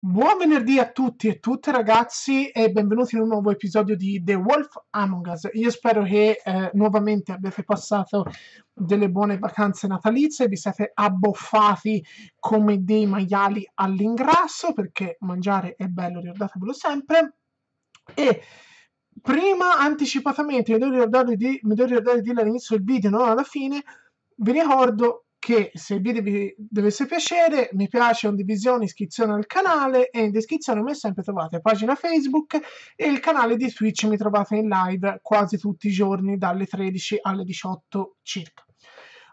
Buon venerdì a tutti e tutte ragazzi e benvenuti in un nuovo episodio di The Wolf Among Us. Io spero che nuovamente abbiate passato delle buone vacanze natalizie, vi siete abboffati come dei maiali all'ingrasso perché mangiare è bello, ricordatevelo sempre. E prima anticipatamente mi devo ricordare di dire all'inizio del video, non alla fine. Vi ricordo che se il video vi dovesse piacere, mi piace, condivisione, iscrizione al canale e in descrizione come sempre trovate pagina Facebook e il canale di Twitch, mi trovate in live quasi tutti i giorni dalle 13 alle 18 circa.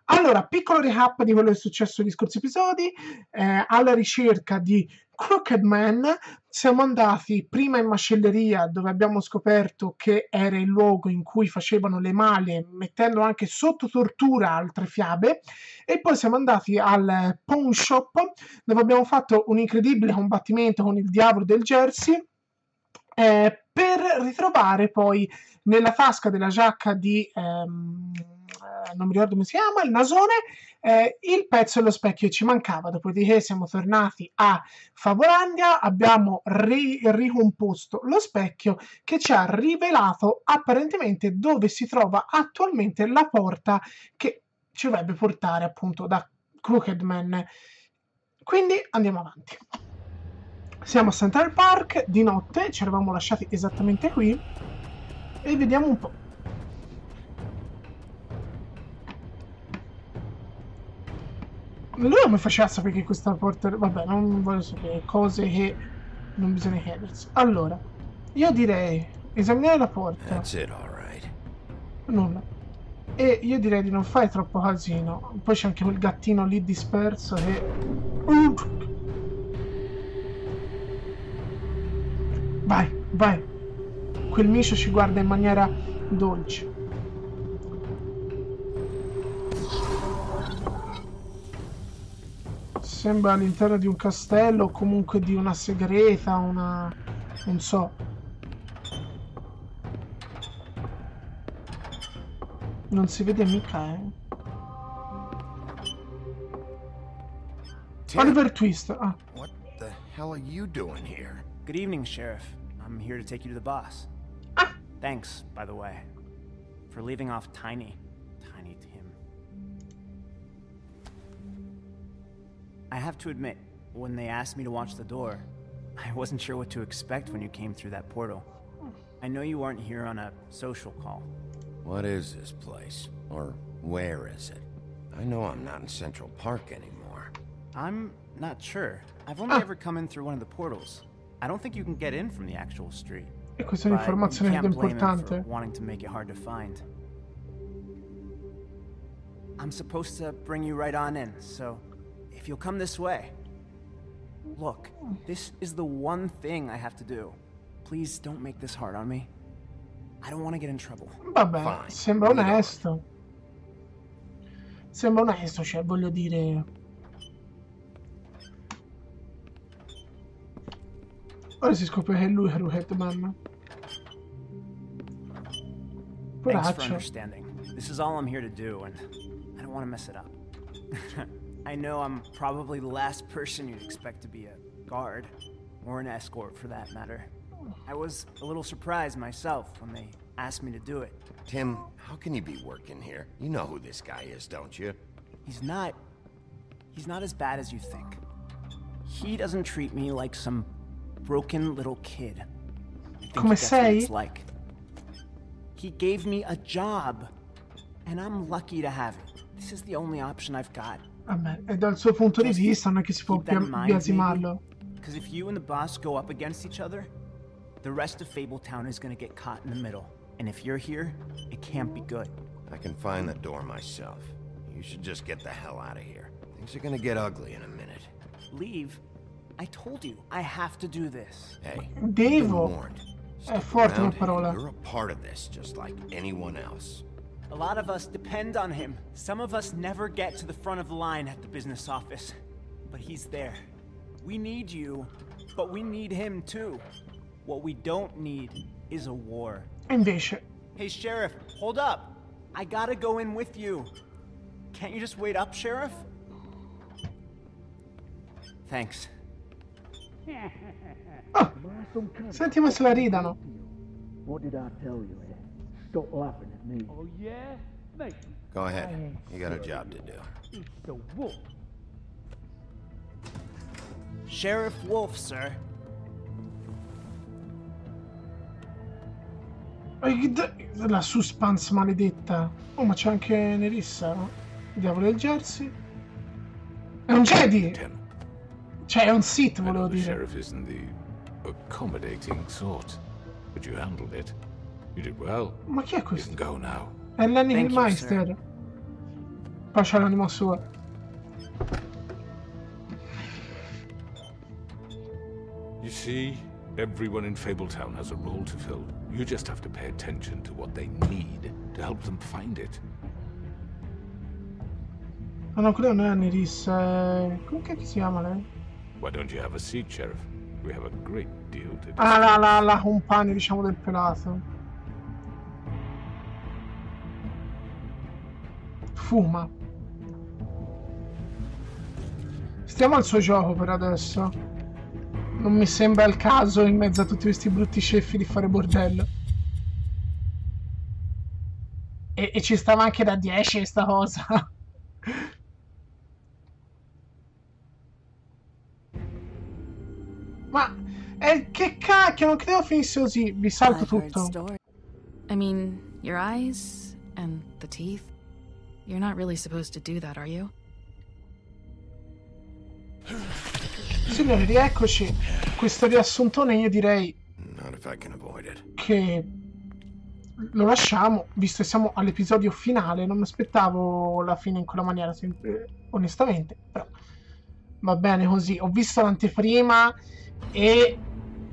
Allora, piccolo recap di quello che è successo negli scorsi episodi. Alla ricerca di Crooked Man siamo andati prima in macelleria, dove abbiamo scoperto che era il luogo in cui facevano le male, mettendo anche sotto tortura altre fiabe, e poi siamo andati al pawn shop, dove abbiamo fatto un incredibile combattimento con il diavolo del Jersey, per ritrovare poi nella tasca della giacca di non mi ricordo come si chiama, il nasone, il pezzo dello specchio che ci mancava. Dopodiché siamo tornati a Favolandia, abbiamo ricomposto lo specchio che ci ha rivelato apparentemente dove si trova attualmente la porta che ci dovrebbe portare appunto da Crooked Man. Quindi andiamo avanti. Siamo a Central Park di notte, ci eravamo lasciati esattamente qui e vediamo un po'. Lui non mi faceva sapere che questa porta... Vabbè, non voglio sapere cose che non bisogna chiedersi. Allora, io direi esaminare la porta. That's it, all right. Nulla. E io direi di non fare troppo casino. Poi c'è anche quel gattino lì disperso che... Vai, vai. Quel micio ci guarda in maniera dolce. Sembra all'interno di un castello o comunque di una segreta, una... non so. Non si vede mica, Oliver Twist. Ah. What the hell are you doing here? Good evening, Sheriff. I'm here to take you to the boss. Ah. Thanks, by the way, for leaving off Tiny Tim. I have to admit, when they asked me to watch the door, I wasn't sure what to expect when you came through that portal. I know you aren't here on a social call. What is this place? Or where is it? I know I'm not in Central Park anymore. I'm not sure. I've only ever come in through one of the portals. I don't think you can get in from the actual street. E questa è un'informazione importante. Wanting to make it hard to find. I'm supposed to bring you right on in, so if you'll come this way. Look, this is the one thing I have to do. Please don't make this hard on me. I don't want to get in trouble. Vabbè, Fine. sembra onesto. Sembra onesto, cioè, voglio dire... Ora si scopre che lui è Crooked Man. Thanks for Poraccio. understanding. This is all I'm here to do, and I don't want to mess it up. I know I'm probably the last person you'd expect to be a guard, or an escort for that matter. I was a little surprised myself when they asked me to do it. Tim, how can you be working here? You know who this guy is, don't you? He's not as bad as you think. He doesn't treat me like some broken little kid. I think Come he gets what sei? it's like. He gave me a job, and I'm lucky to have it. This is the only option I've got. Vabbè, e dal suo punto di vista non è che si può Keep that in mind, biasimarlo. Because if you and the boss go up against each other, the rest of Fabletown is gonna get caught in the middle. And if you're here, it can't be good. I can find the door myself. You should just get the hell out of here. Things are gonna get ugly in a minute. Leave? I told you, I have to do this. Hey, Devo. you've been warned. È Stick forte around la parola. here. You're a part of this, just like anyone else. A lot of us depend on him. Some of us never get to the front of the line at the business office. But he's there. We need you, but we need him too. What we don't need is a war. E invece... Hey, Sheriff, hold up. I gotta go in with you. Can't you just wait up, Sheriff? Thanks. Oh, senti come se la ridano. What did I tell you? Stop laughing at me. Oh yeah? Mate, Go ahead. You got a job to do. it's the wolf. Sheriff Wolf, sir. La suspense maledetta. Oh, ma c'è anche Nerissa, no? Diavolo del Jersey. È un Jedi! Cioè, è un Sith, volevo The dire. sheriff isn't the accommodating sort, but you handled it. You did well. Ma chi è You can questo? go now. È Lenny Thank you, Meister. Poi c'è l'anima sua. You see, everyone in Fabletown has a role to fill. You just have to pay attention to what they need to help them find it. Ah no, quella non è Nerissa. Come che si chiama lei? Why don't you have a seat, Sheriff? We have a great deal to Ah, discuss. la compagna, diciamo, del pelato. Fuma. Stiamo al suo gioco per adesso. Non mi sembra il caso, in mezzo a tutti questi brutti ceffi, di fare bordello. E ci stava anche da 10 sta cosa. Ma che cacchio, non credevo finisse così. Vi salto I've heard tutto. stories. I mean, your eyes and the teeth. You're not really supposed to do that, are you? Signori, rieccoci. Questo riassuntone io direi Not if I can avoid it. che lo lasciamo, visto che siamo all'episodio finale. Non mi aspettavo la fine in quella maniera, onestamente, però va bene così. Ho visto l'anteprima e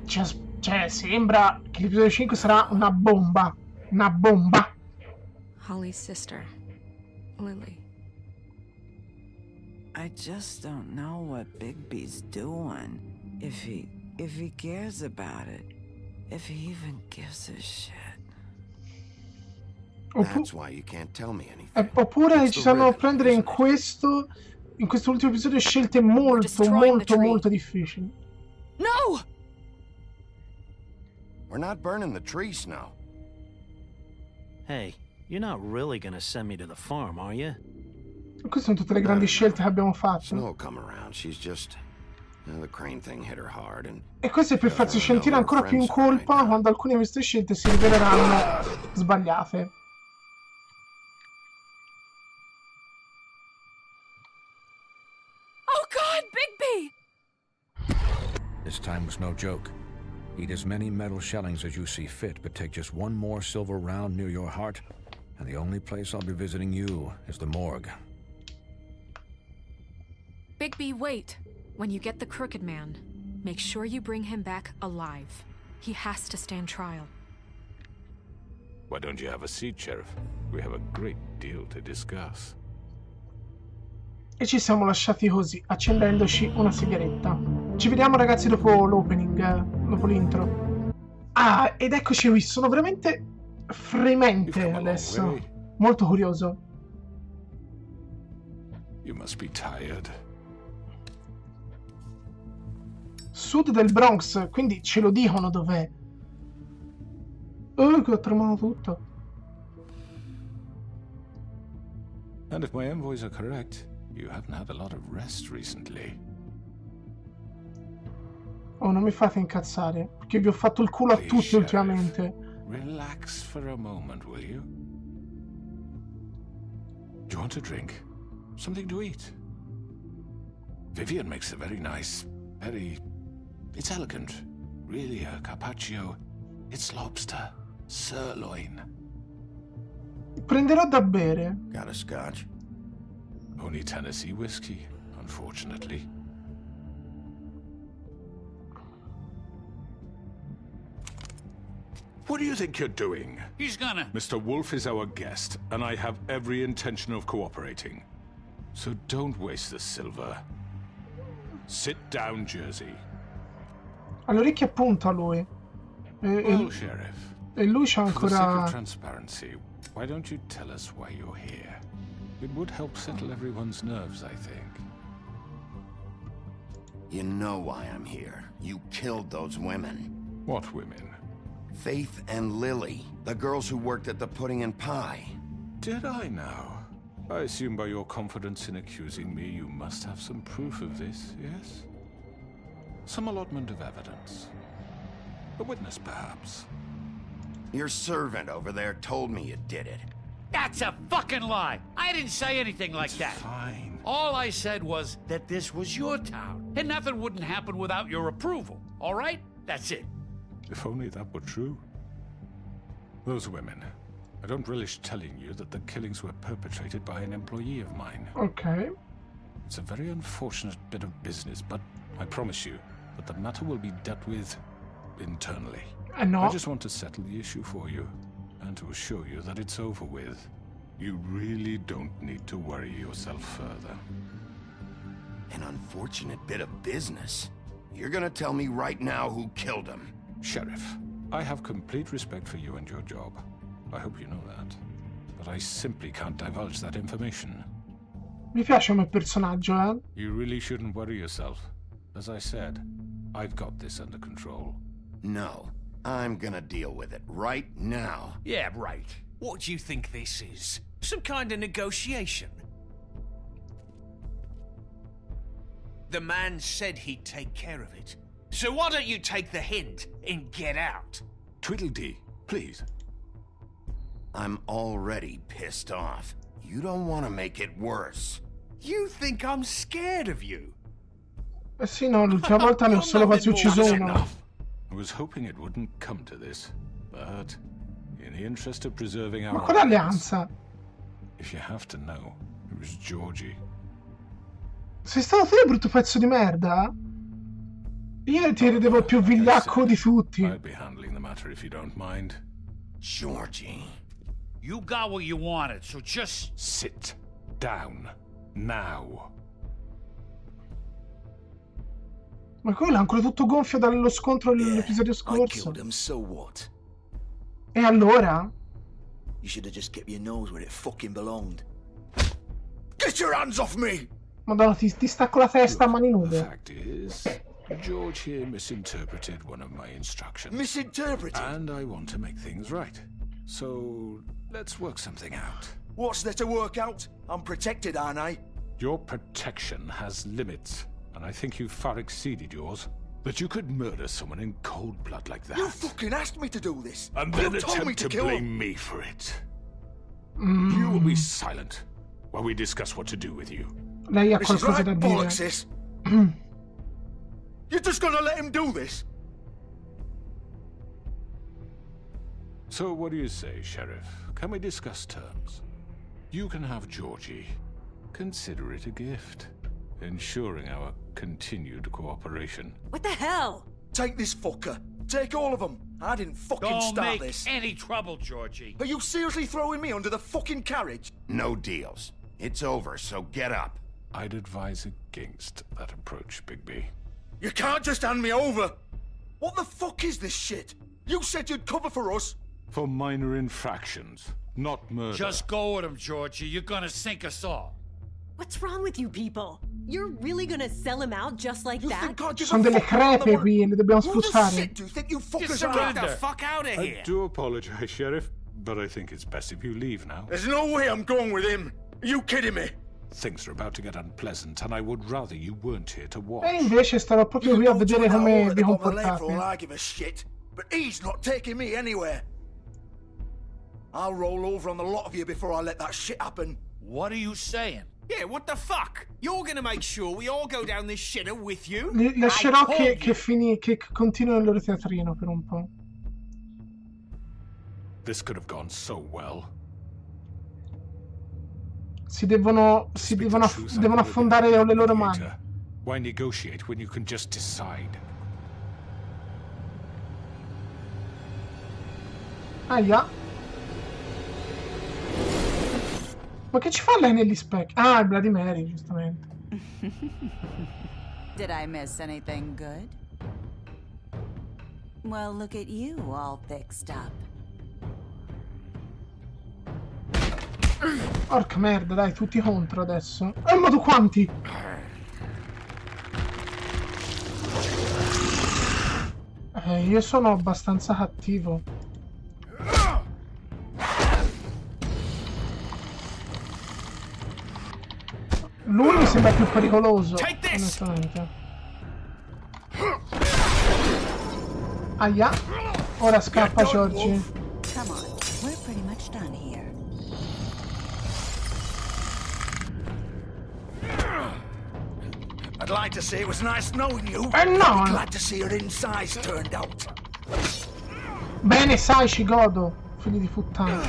cioè sembra che l'episodio 5 sarà una bomba. Una bomba. Holly's sister, Lily. I just don't know what Bigby's doing. If he cares about it. If he even gives a shit. That's why you can't tell me anything. Oppure It's ci the sanno rhythm, prendere in isn't it? questo ultimo episodio scelte molto, destroying the molto, tree. molto difficili. No! We're not burning the tree, Snow. Hey, you're not really gonna send me to the farm, are you? Queste sono tutte le grandi scelte che abbiamo fatto. Snow will come around. She's just... the crane thing hit her hard and... E questo è per farsi sentire ancora più in colpa quando alcune di queste scelte si riveleranno sbagliate. Oh God, Bigby! This time was no joke. Eat as many metal shellings as you see fit, but take just one more silver round near your heart, and the only place I'll be visiting you is the morgue. Bigby, wait. When you get the Crooked Man, make sure you bring him back alive. He has to stand trial. Why don't you have a seat, Sheriff? We have a great deal to discuss. E ci siamo lasciati così, accendendoci una sigaretta. Ci vediamo ragazzi dopo l'opening, dopo l'intro. Ah, ed eccoci qui, sono veramente fremente adesso. Molto curioso. You must be tired. Sud del Bronx, quindi ce lo dicono dov'è. Oh, che ho tramato tutto. And if my envoys are correct, you haven't had a lot of rest recently. Oh, non mi fate incazzare, perché vi ho fatto il culo a tutti Sheriff. ultimamente. Relax for a moment, will you? Do you want a drink? Something to eat? Vivian makes a very nice, it's elegant. Really a carpaccio. It's lobster. Sirloin. Prenderò da bere. Got a scotch? Only Tennessee whiskey, unfortunately. What do you think you're doing? He's gonna... Mr. Wolf is our guest, and I have every intention of cooperating. So don't waste the silver. Sit down, Jersey. Ha le orecchie appunto a lui. Well, Sheriff, E lui c'ha for the sake of ancora... transparency, why don't you tell us why you're here? It would help settle everyone's nerves, I think. You know why I'm here. You killed those women. What women? Faith and Lily, the girls who worked at the Pudding and Pie. Did I now? I assume by your confidence in accusing me, you must have some proof of this, yes? Some allotment of evidence. A witness, perhaps. Your servant over there told me you did it. That's a fucking lie! I didn't say anything like that. Fine. All I said was that this was your town, and nothing wouldn't happen without your approval, all right? That's it. If only that were true. Those women. I don't relish telling you that the killings were perpetrated by an employee of mine. Ok. It's a very unfortunate bit of business, but I promise you that the matter will be dealt with internally. No. I just want to settle the issue for you, and to assure you that it's over with. You really don't need to worry yourself further. An unfortunate bit of business? You're gonna tell me right now who killed him? Sheriff, I have complete respect for you and your job. I hope you know that. But I simply can't divulge that information. Mi piace come personaggio, eh? You really shouldn't worry yourself. As I said, I've got this under control. No. I'm gonna deal with it right now. Yeah, right. What do you think this is? Some kind of negotiation? The man said he'd take care of it. So why don't you take the hint and get out? Tweedledee, please. I'm already pissed off. You don't want to make it worse. You think I'm scared of you? Eh sì, no, l'ultima volta ne ho solo quasi ucciso uno. I was hoping it wouldn't come to this, but in the interest of preserving our Ma quale alleanza? If you have to know, it was Georgie. Sei stato te, brutto pezzo di merda? Io ti vedevo il più vigliacco di tutti. I'll be handling the matter if you don't mind. Georgie. You got what you wanted, so just sit down now. Ma quello è ancora tutto gonfio dallo scontro dell'episodio scorso. Him, so what? E allora? You should have just kept your nose where it fucking belonged. Get your hands off me! Madonna, ti stacco la testa a mani The nude. fact is, George here misinterpreted one of my instructions. Misinterpreted? And I want to make things right. So, let's work something out. What's there to work out? I'm protected, aren't I? Your protection has limits, and I think you've far exceeded yours. That you could murder someone in cold blood like that. You fucking asked me to do this. And then you told me attempt to kill blame him. me for it. You will be silent while we discuss what to do with you. Lei ha This is qualcosa right, da dire. bollocks, sis. You're just gonna let him do this? So what do you say, Sheriff? Can we discuss terms? You can have Georgie. Consider it a gift, ensuring our continued cooperation. What the hell? Take this fucker. Take all of them. I didn't fucking don't start make this. any trouble, Georgie. Are you seriously throwing me under the fucking carriage? No deals. It's over, so get up. I'd advise against that approach, Bigby. You can't just hand me over. What the fuck is this shit? You said you'd cover for us. For minor infractions, not murder. Just go with him, Georgie. You're gonna sink us all. What's wrong with you people? You're really gonna sell him out just like that? Sono delle crepe qui, le dobbiamo spruzzare. Do you think you fuckers Get the are? fuck out of here! I do apologize, Sheriff, but I think it's best if you leave now. There's no way I'm going with him. Are you kidding me? Things are about to get unpleasant, and I would rather you weren't here to watch. E invece starò proprio qui a vedere come vi For all comportate. I give a shit. But he's not taking me anywhere. I'll roll over on the lot of you before I let that shit happen. What are you saying? Yeah, what the fuck? You're gonna make sure we all go down this shitter with you? Lascerò che continui il loro teatrino per un po'. This could have gone so well. Devono affondare le loro mani. Why negotiate when you can just decide? Aia. Ma che ci fa lei negli specchi? Ah, il Bloody Mary, giustamente. Did I miss anything good? Well, look at you, all fixed up. Porca merda, dai, tutti contro adesso. Ma tu quanti? Io sono abbastanza cattivo. Lui mi sembra più pericoloso, onestamente. Aia. Ora scappa Georgie. Come on, we're pretty much done here. I'd like to say it was nice knowing you. No! Glad to see your insides turned out. Bene, sai, ci godo. Figli di puttana.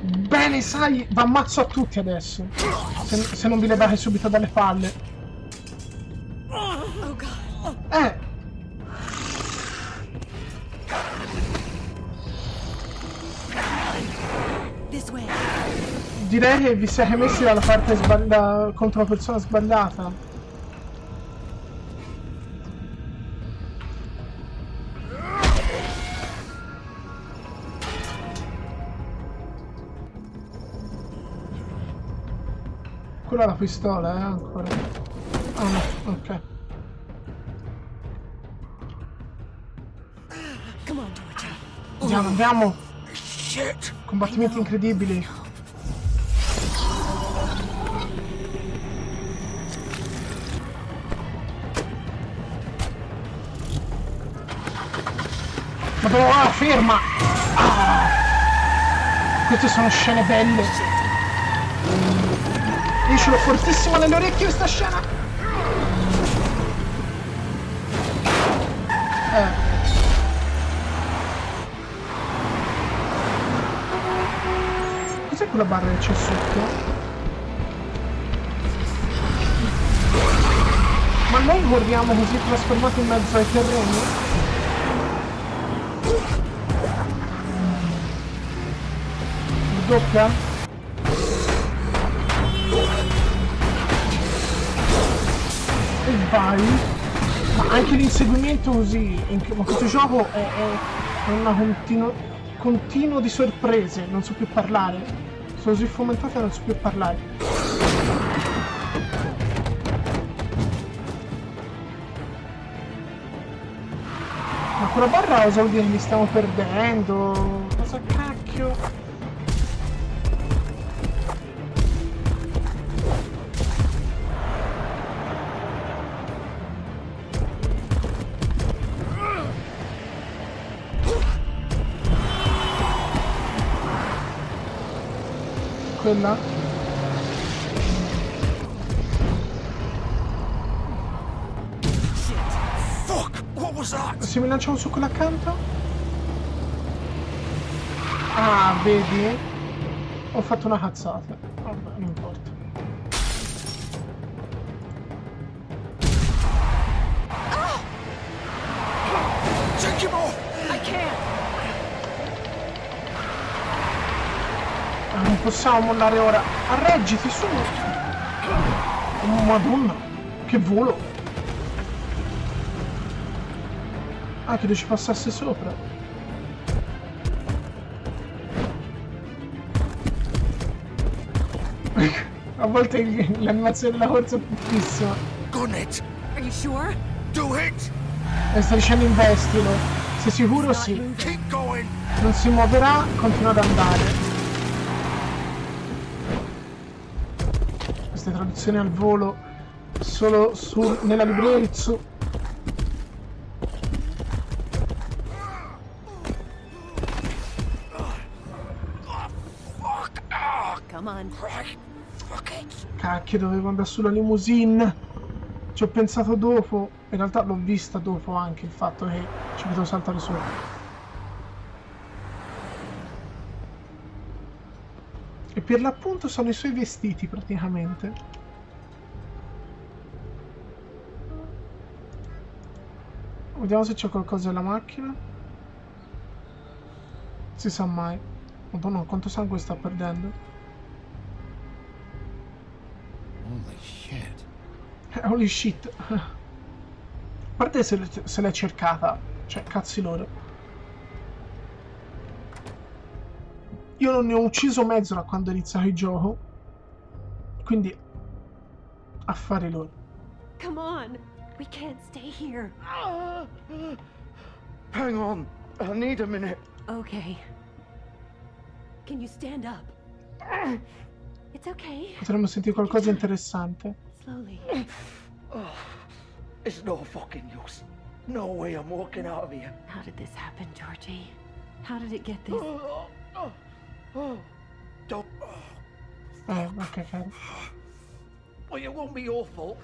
Bene, sai, v'ammazzo a tutti adesso. Se non vi levate subito dalle palle. Oh god. This way. Direi che vi siete messi dalla parte sbagliata, contro la persona sbagliata. Quella è la pistola, ancora. Ah no, ok. Andiamo, andiamo. Combattimenti incredibili. Madonna, ferma! Ah. Queste sono scene belle. Io ce l'ho fortissima nelle orecchie questa scena. Cos'è quella barra che c'è sotto? Ma noi corriamo così trasformati in mezzo ai terreni? Doppia? E vai! Ma anche l'inseguimento così in questo gioco è una continuo di sorprese, non so più parlare. Sono così fomentate e non so più parlare. Ma quella barra cosa vuol dire che li stiamo perdendo? Cosa cacchio? Quella? Fuck! What was that? Se mi lanciamo su quella accanto? Ah, vedi? Ho fatto una cazzata. Vabbè, non importa. Take him off! I can't. Non possiamo mollare ora. Arreggiti su! Oh, madonna! Che volo! Ah, credo ci passasse sopra. A volte l'animazione della corsa è bruttissima. Gun it! Are you sure? Do it! E sta dicendo investilo. Sei sicuro? Sì. Keep going! Non si muoverà, continua ad andare. Queste traduzioni al volo solo nella libreria su. Come on. Cacchio, dovevo andare sulla limousine. Ci ho pensato dopo. In realtà l'ho vista dopo anche il fatto che ci potevo saltare su. E per l'appunto sono i suoi vestiti praticamente. Vediamo se c'è qualcosa nella macchina. Si sa mai. Madonna, quanto sangue sta perdendo. Holy shit. Holy shit. A parte se l'è cercata. Cioè, cazzi loro. Io non ne ho ucciso mezzo da quando ho iniziato il gioco. Quindi affari loro. Come on. We can't stay here. Hang on. I need a minute. Okay. Can you stand up? It's okay. Potremmo sentire qualcosa di interessante. Slowly. It's no fucking use. No way I'm walking out of here. How did this happen, Georgie? How did it get this? Don't. Ok, caro. Well, it won't be your fault.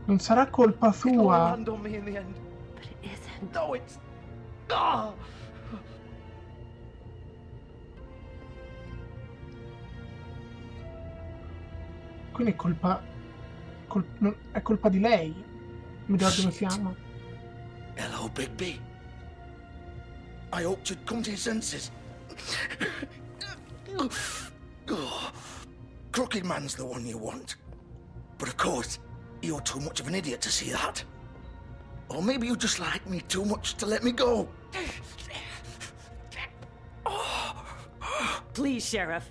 Non sarà colpa It'll all tua. land on me in the end. But it isn't. No, it's. Ah! Quindi è colpa... è colpa di lei. Mi ricordo come si chiama. Hello, Bigby. I hoped you'd come to your senses. Crooked Man's the one you want. But of course, you're too much of an idiot to see that. Or maybe you just like me too much to let me go. Please, Sheriff.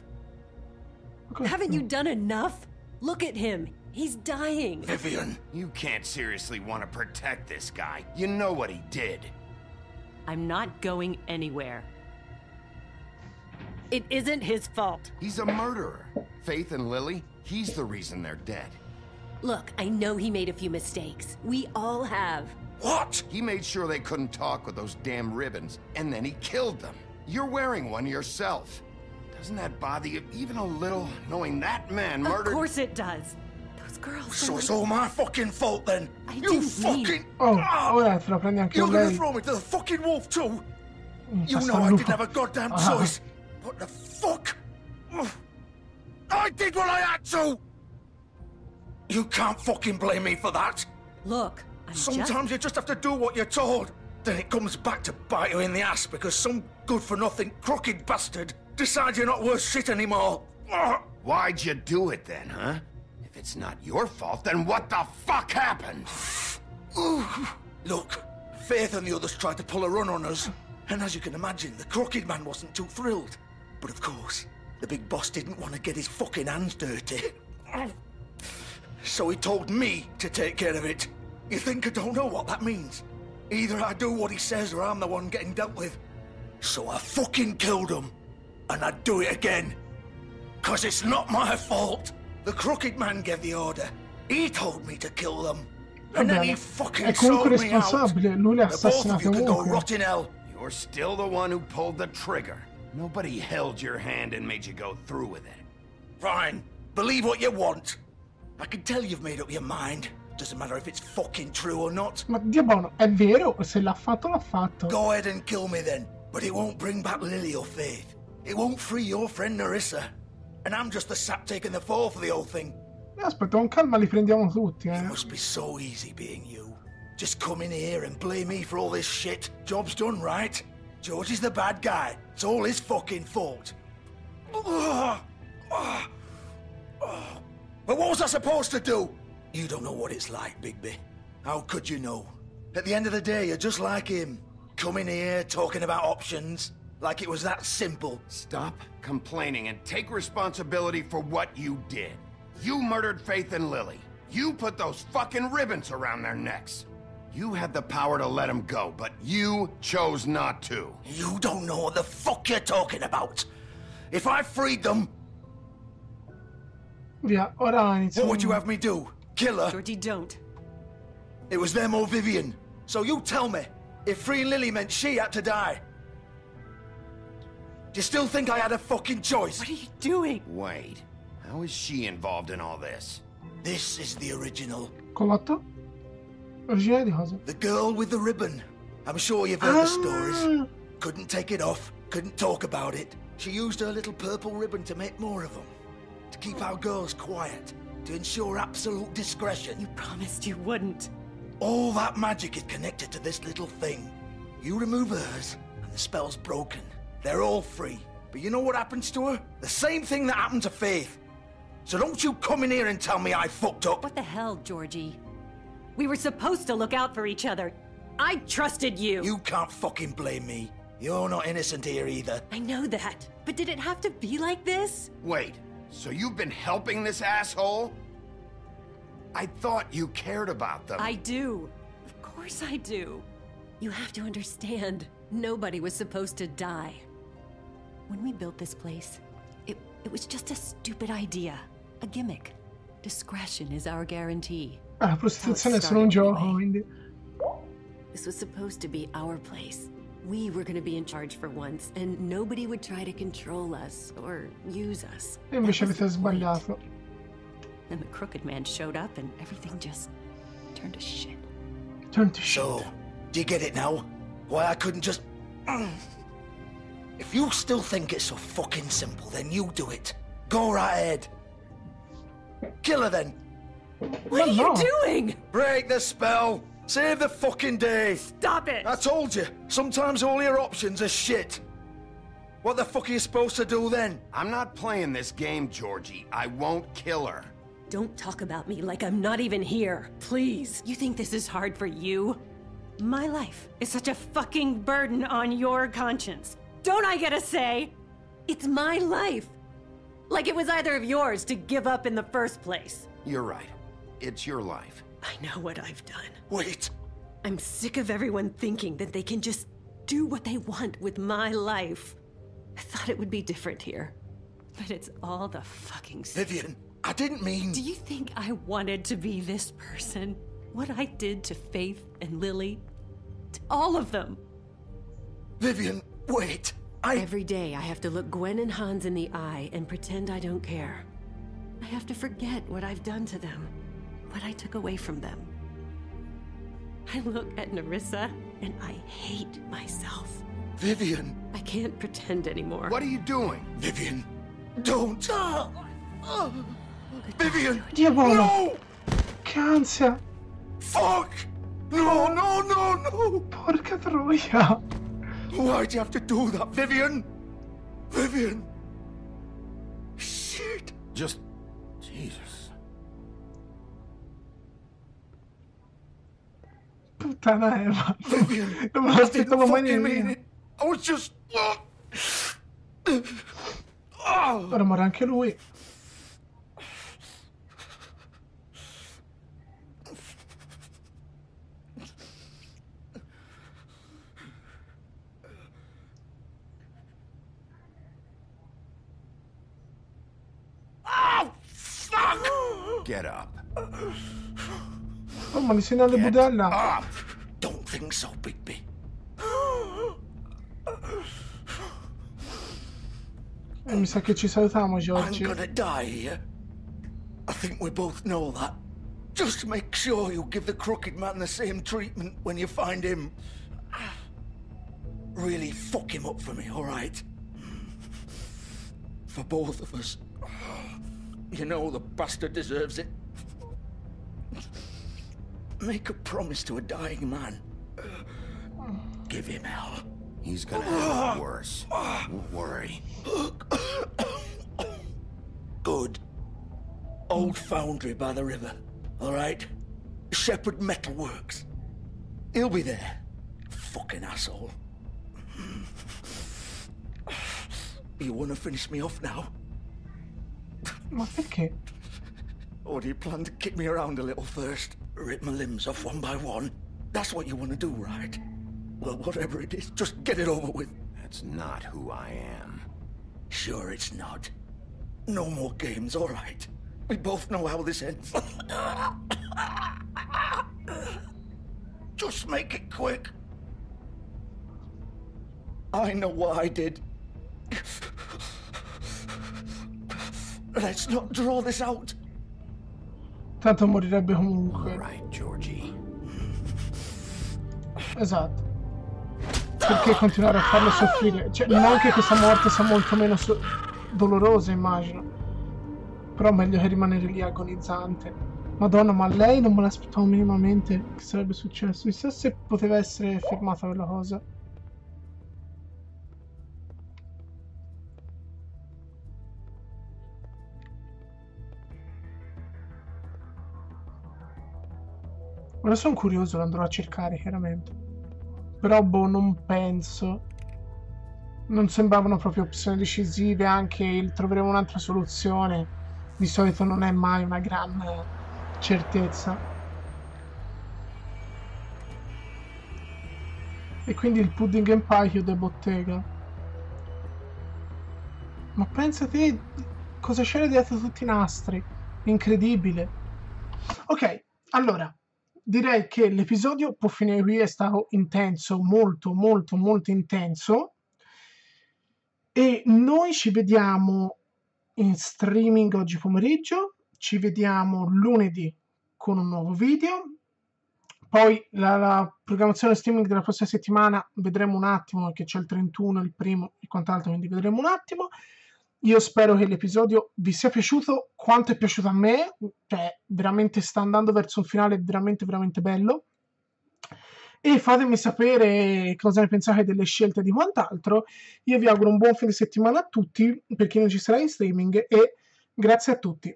Haven't you done enough? Look at him. He's dying. Vivian. You can't seriously want to protect this guy. You know what he did. I'm not going anywhere. It isn't his fault. He's a murderer. Faith and Lily, he's the reason they're dead. Look, I know he made a few mistakes. We all have. What? He made sure they couldn't talk with those damn ribbons, and then he killed them. You're wearing one yourself. Doesn't that bother you even a little, knowing that man murdered... Of course it does. Those girls... So it's all my fucking fault then. You fucking... Oh, ora te lo prendi anche You're gonna lei. throw me to the fucking wolf too? You Passa know al I lupo. didn't have a goddamn choice. What the fuck? I did what I had to! You can't fucking blame me for that. Look, Sometimes you just have to do what you're told. Then it comes back to bite you in the ass because some good-for-nothing crooked bastard decides you're not worth shit anymore. Why'd you do it then, huh? If it's not your fault, then what the fuck happened? Look, Faith and the others tried to pull a run on us. And as you can imagine, the Crooked Man wasn't too thrilled. But of course, the big boss didn't want to get his fucking hands dirty. So he told me to take care of it. You think I don't know what that means? Either I do what he says or I'm the one getting dealt with. So I fucking killed him. And I'd do it again. 'Cause it's not my fault. The Crooked Man gave the order. He told me to kill them. And then he fucking È comunque sold me out. responsabile, lui le ha The both of assassinate you can go comunque. rot in hell. You're still the one who pulled the trigger. Nobody held your hand and made you go through with it. Fine. Believe what you want. I can tell you've made up your mind. Doesn't matter if it's fucking true or not. Ma Dio buono, è vero, se l'ha fatto l'ha fatto. Go ahead and kill me then. But it won't bring back Lily or Faith. It won't free your friend Narissa. And I'm just the sap taking the fall for the whole thing. Aspetta, con calma li prendiamo tutti, It must be so easy being you. Just come in here and blame me for all this shit. Job's done, right? George is the bad guy. It's all his fucking fault. But what was I supposed to do? You don't know what it's like, Bigby. How could you know? At the end of the day, you're just like him. Coming here, talking about options. Like it was that simple. Stop complaining and take responsibility for what you did. You murdered Faith and Lily. You put those fucking ribbons around their necks. You had the power to let them go, but you chose not to. You don't know what the fuck you're talking about. If I freed them... Via, ora iniziamo. What would you have me do? Kill her? Georgie, don't. It was them or Vivian. So you tell me, if freeing Lily meant she had to die, do you still think I had a fucking choice? What are you doing? Wait, how is she involved in all this? This is the original. Colotto? Originale di cosa? The girl with the ribbon. I'm sure you've heard the stories. Couldn't take it off, couldn't talk about it. She used her little purple ribbon to make more of them. To keep our girls quiet. To ensure absolute discretion. You promised you wouldn't. All that magic is connected to this little thing. You remove hers, and the spell's broken. They're all free. But you know what happens to her? The same thing that happened to Faith. So don't you come in here and tell me I fucked up. What the hell, Georgie? We were supposed to look out for each other. I trusted you. You can't fucking blame me. You're not innocent here either. I know that. But did it have to be like this? Wait, so you've been helping this asshole? I thought you cared about them. I do. Of course I do. You have to understand, nobody was supposed to die. When we built this place, it was just a stupid idea. A gimmick. Discretion is our guarantee. La prostituzione è solo un gioco, quindi... This was supposed to be our place. We were going to be in charge for once, and nobody would try to control us or use us. E invece avete sbagliato. And the crooked man showed up, and everything just turned to shit. Turned to shit. So, do you get it now? Why I couldn't just... If you still think it's so fucking simple, then you do it. Go right ahead. Kill her then. What are you doing? Break the spell. Save the fucking day. Stop it. I told you, sometimes all your options are shit. What the fuck are you supposed to do then? I'm not playing this game, Georgie. I won't kill her. Don't talk about me like I'm not even here. Please. You think this is hard for you? My life is such a fucking burden on your conscience. Don't I get a say? It's my life. Like it was either of yours to give up in the first place. You're right. It's your life. I know what I've done. Wait. I'm sick of everyone thinking that they can just do what they want with my life. I thought it would be different here. But it's all the fucking same. Vivian, I didn't mean... Do you think I wanted to be this person? What I did to Faith and Lily? To all of them? Vivian, wait. Every day I have to look Gwen and Hans in the eye and pretend I don't care. I have to forget what I've done to them. What I took away from them. I look at Nerissa and I hate myself. Vivian. I can't pretend anymore. What are you doing? Vivian, don't. Vivian. Diavolo. No. Che ansia. Fuck. No, no, no, no. Porca troia. Why'd you have to do that, Vivian? Vivian. Shit. Just... Jesus. Puttana Eva. Vivian. Non me l'aspettavo mai nemmeno. I was just... Ora muore anche lui. Get up. Oh, ma li sei nelle budella. Don't think so, Bigby. Mi sa che ci salutiamo, Georgie. I'm gonna die here. I think we both know that. Just make sure you give the crooked man the same treatment when you find him. Really fuck him up for me, all right? For both of us. You know the bastard deserves it. Make a promise to a dying man. Give him hell. He's gonna have it worse. Don't worry. Good. Old foundry by the river. All right? Shepherd Metalworks. He'll be there. Fucking asshole. You want to finish me off now? Ma perché? Or do you plan to kick me around a little first? Rip my limbs off one by one? That's what you want to do, right? Well, whatever it is, just get it over with. That's not who I am. Sure it's not. No more games, all right? We both know how this ends. Just make it quick. I know what I did. Let's not draw this out. Tanto morirebbe comunque. All right, Georgie. Esatto. Perché continuare a farlo soffrire? Cioè, non che questa morte sia molto meno dolorosa, immagino. Però meglio che rimanere lì agonizzante. Madonna, ma lei non me l'aspettavo minimamente che sarebbe successo. Chissà se poteva essere fermata quella cosa. Ora sono curioso, lo andrò a cercare chiaramente. Però boh, non penso. Non sembravano proprio opzioni decisive, anche il troveremo un'altra soluzione. Di solito non è mai una gran certezza. E quindi il pudding and pie chiude bottega. Ma pensa te cosa c'era dietro tutti i nastri. Incredibile. Ok, allora direi che l'episodio può finire qui, è stato intenso, molto molto molto intenso, e noi ci vediamo in streaming oggi pomeriggio, ci vediamo lunedì con un nuovo video, poi la programmazione streaming della prossima settimana vedremo un attimo, perché c'è il 31, il primo e quant'altro, quindi vedremo un attimo. Io spero che l'episodio vi sia piaciuto quanto è piaciuto a me, cioè veramente sta andando verso un finale veramente veramente bello, e fatemi sapere cosa ne pensate delle scelte di quant'altro. Io vi auguro un buon fine settimana a tutti, per chi non ci sarà in streaming, e grazie a tutti.